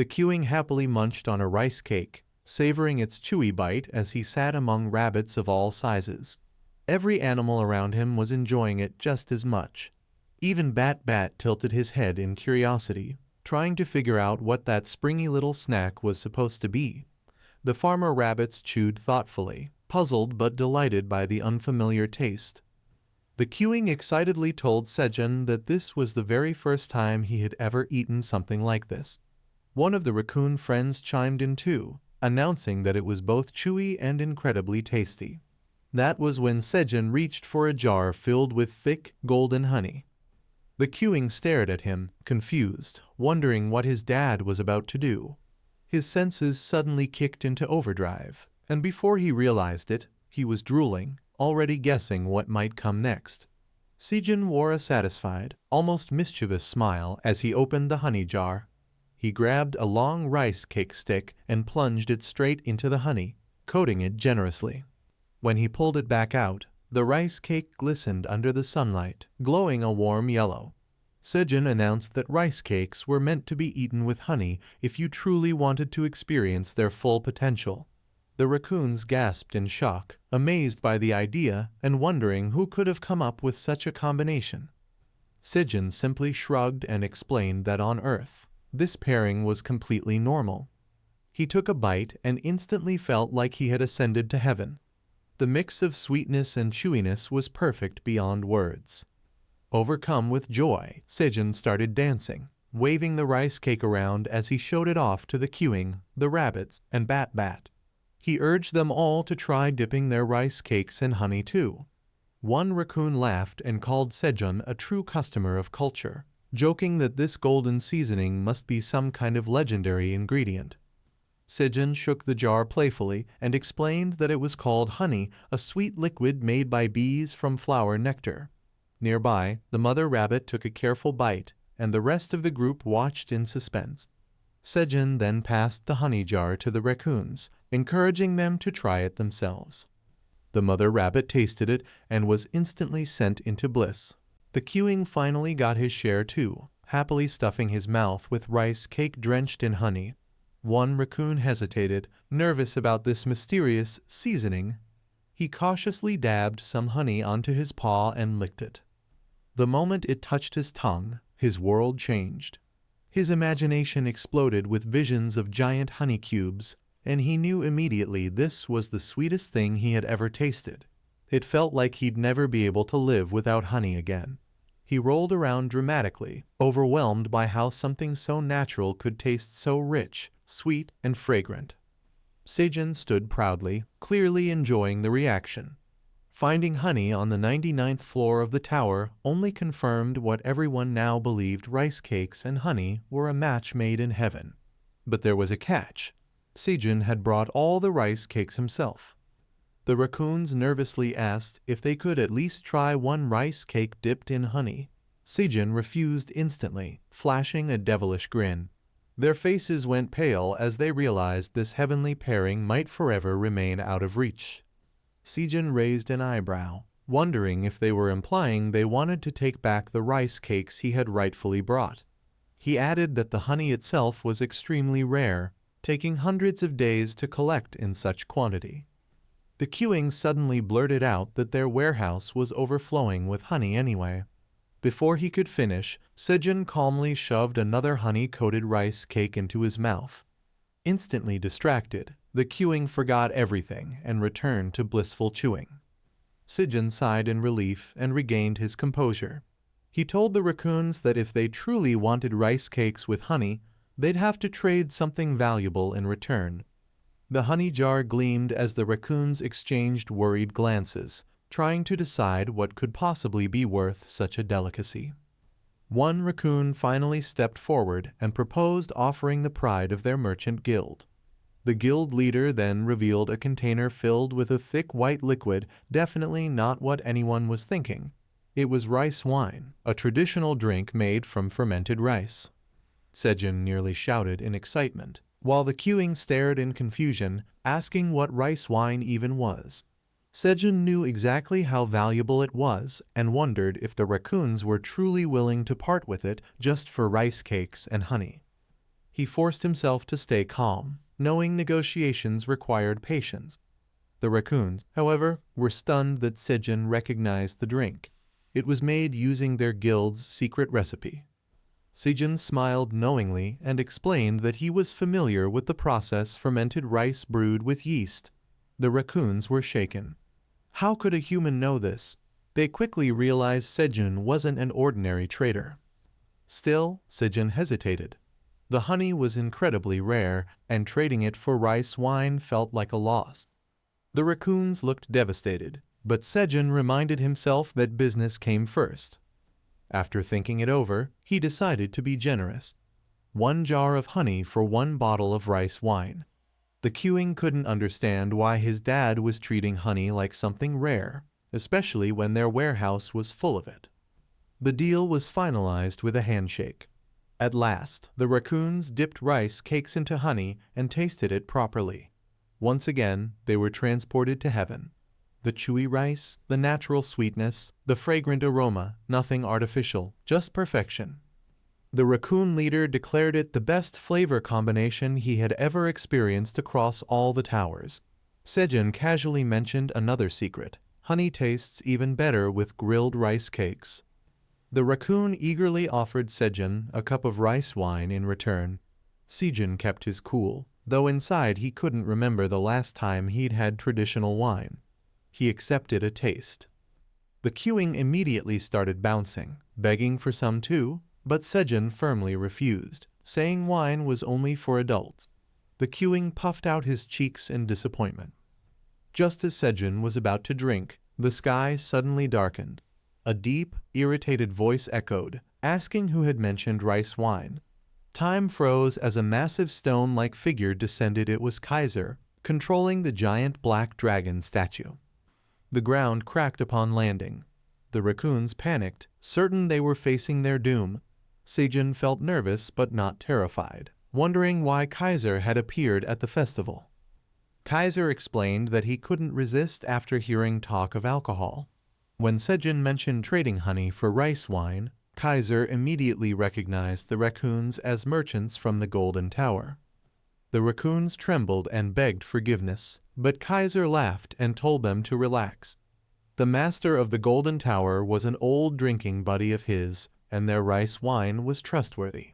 The queuing happily munched on a rice cake, savoring its chewy bite as he sat among rabbits of all sizes. Every animal around him was enjoying it just as much. Even Bat tilted his head in curiosity, trying to figure out what that springy little snack was supposed to be. The farmer rabbits chewed thoughtfully, puzzled but delighted by the unfamiliar taste. The queuing excitedly told Sejun that this was the very first time he had ever eaten something like this. One of the raccoon friends chimed in too, announcing that it was both chewy and incredibly tasty. That was when Sejun reached for a jar filled with thick, golden honey. The queuing stared at him, confused, wondering what his dad was about to do. His senses suddenly kicked into overdrive, and before he realized it, he was drooling, already guessing what might come next. Sejun wore a satisfied, almost mischievous smile as he opened the honey jar. He grabbed a long rice cake stick and plunged it straight into the honey, coating it generously. When he pulled it back out, the rice cake glistened under the sunlight, glowing a warm yellow. Sejun announced that rice cakes were meant to be eaten with honey if you truly wanted to experience their full potential. The raccoons gasped in shock, amazed by the idea and wondering who could have come up with such a combination. Sejun simply shrugged and explained that on Earth, this pairing was completely normal. He took a bite and instantly felt like he had ascended to heaven. The mix of sweetness and chewiness was perfect beyond words. Overcome with joy, Sejun started dancing, waving the rice cake around as he showed it off to the queuing, the rabbits, and Bat. He urged them all to try dipping their rice cakes in honey too. One raccoon laughed and called Sejun a true customer of culture, joking that this golden seasoning must be some kind of legendary ingredient. Sejun shook the jar playfully and explained that it was called honey, a sweet liquid made by bees from flower nectar. Nearby, the mother rabbit took a careful bite, and the rest of the group watched in suspense. Sejun then passed the honey jar to the raccoons, encouraging them to try it themselves. The mother rabbit tasted it and was instantly sent into bliss. The queuing finally got his share too, happily stuffing his mouth with rice cake drenched in honey. One raccoon hesitated, nervous about this mysterious seasoning. He cautiously dabbed some honey onto his paw and licked it. The moment it touched his tongue, his world changed. His imagination exploded with visions of giant honey cubes, and he knew immediately this was the sweetest thing he had ever tasted. It felt like he'd never be able to live without honey again. He rolled around dramatically, overwhelmed by how something so natural could taste so rich, sweet, and fragrant. Sejun stood proudly, clearly enjoying the reaction. Finding honey on the 99th floor of the tower only confirmed what everyone now believed: rice cakes and honey were a match made in heaven. But there was a catch. Sejun had brought all the rice cakes himself. The raccoons nervously asked if they could at least try one rice cake dipped in honey. Sejun refused instantly, flashing a devilish grin. Their faces went pale as they realized this heavenly pairing might forever remain out of reach. Sejun raised an eyebrow, wondering if they were implying they wanted to take back the rice cakes he had rightfully brought. He added that the honey itself was extremely rare, taking hundreds of days to collect in such quantity. The queuing suddenly blurted out that their warehouse was overflowing with honey anyway. Before he could finish, Sejun calmly shoved another honey-coated rice cake into his mouth. Instantly distracted, the queuing forgot everything and returned to blissful chewing. Sejun sighed in relief and regained his composure. He told the raccoons that if they truly wanted rice cakes with honey, they'd have to trade something valuable in return. The honey jar gleamed as the raccoons exchanged worried glances, trying to decide what could possibly be worth such a delicacy. One raccoon finally stepped forward and proposed offering the pride of their merchant guild. The guild leader then revealed a container filled with a thick white liquid, definitely not what anyone was thinking. It was rice wine, a traditional drink made from fermented rice. Sejun nearly shouted in excitement, while the queuing stared in confusion, asking what rice wine even was. Sejun knew exactly how valuable it was and wondered if the raccoons were truly willing to part with it just for rice cakes and honey. He forced himself to stay calm, knowing negotiations required patience. The raccoons, however, were stunned that Sejin recognized the drink. It was made using their guild's secret recipe. Sejin smiled knowingly and explained that he was familiar with the process: fermented rice brewed with yeast. The raccoons were shaken. How could a human know this? They quickly realized Sejin wasn't an ordinary trader. Still, Sejin hesitated. The honey was incredibly rare, and trading it for rice wine felt like a loss. The raccoons looked devastated, but Sejin reminded himself that business came first. After thinking it over, he decided to be generous. 1 jar of honey for 1 bottle of rice wine. The queuing couldn't understand why his dad was treating honey like something rare, especially when their warehouse was full of it. The deal was finalized with a handshake. At last, the raccoons dipped rice cakes into honey and tasted it properly. Once again, they were transported to heaven. The chewy rice, the natural sweetness, the fragrant aroma, nothing artificial, just perfection. The raccoon leader declared it the best flavor combination he had ever experienced across all the towers. Sejin casually mentioned another secret: honey tastes even better with grilled rice cakes. The raccoon eagerly offered Sejin a cup of rice wine in return. Sejin kept his cool, though inside he couldn't remember the last time he'd had traditional wine. He accepted a taste. The queuing immediately started bouncing, begging for some too, but Sejin firmly refused, saying wine was only for adults. The queuing puffed out his cheeks in disappointment. Just as Sejin was about to drink, the sky suddenly darkened. A deep, irritated voice echoed, asking who had mentioned rice wine. Time froze as a massive stone-like figure descended. It was Kaiser, controlling the giant black dragon statue. The ground cracked upon landing. The raccoons panicked, certain they were facing their doom. Sejin felt nervous but not terrified, wondering why Kaiser had appeared at the festival. Kaiser explained that he couldn't resist after hearing talk of alcohol. When Sejin mentioned trading honey for rice wine, Kaiser immediately recognized the raccoons as merchants from the Golden Tower. The raccoons trembled and begged forgiveness, but Kaiser laughed and told them to relax. The master of the Golden Tower was an old drinking buddy of his, and their rice wine was trustworthy.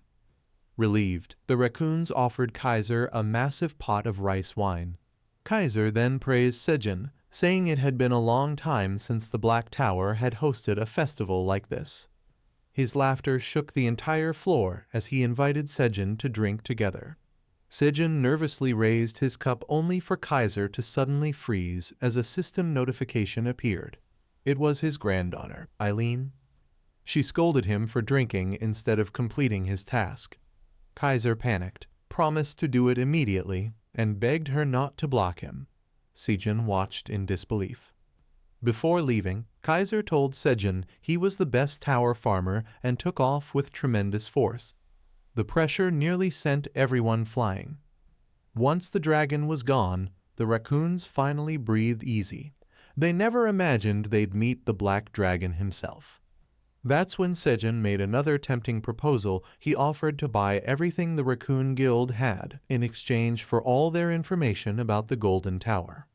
Relieved, the raccoons offered Kaiser a massive pot of rice wine. Kaiser then praised Sejin, saying it had been a long time since the Black Tower had hosted a festival like this. His laughter shook the entire floor as he invited Sejin to drink together. Sejin nervously raised his cup only for Kaiser to suddenly freeze as a system notification appeared. It was his granddaughter, Eileen. She scolded him for drinking instead of completing his task. Kaiser panicked, promised to do it immediately, and begged her not to block him. Sejin watched in disbelief. Before leaving, Kaiser told Sejin he was the best tower farmer and took off with tremendous force. The pressure nearly sent everyone flying. Once the dragon was gone, the raccoons finally breathed easy. They never imagined they'd meet the black dragon himself. That's when Sejin made another tempting proposal. He offered to buy everything the Raccoon Guild had in exchange for all their information about the Golden Tower.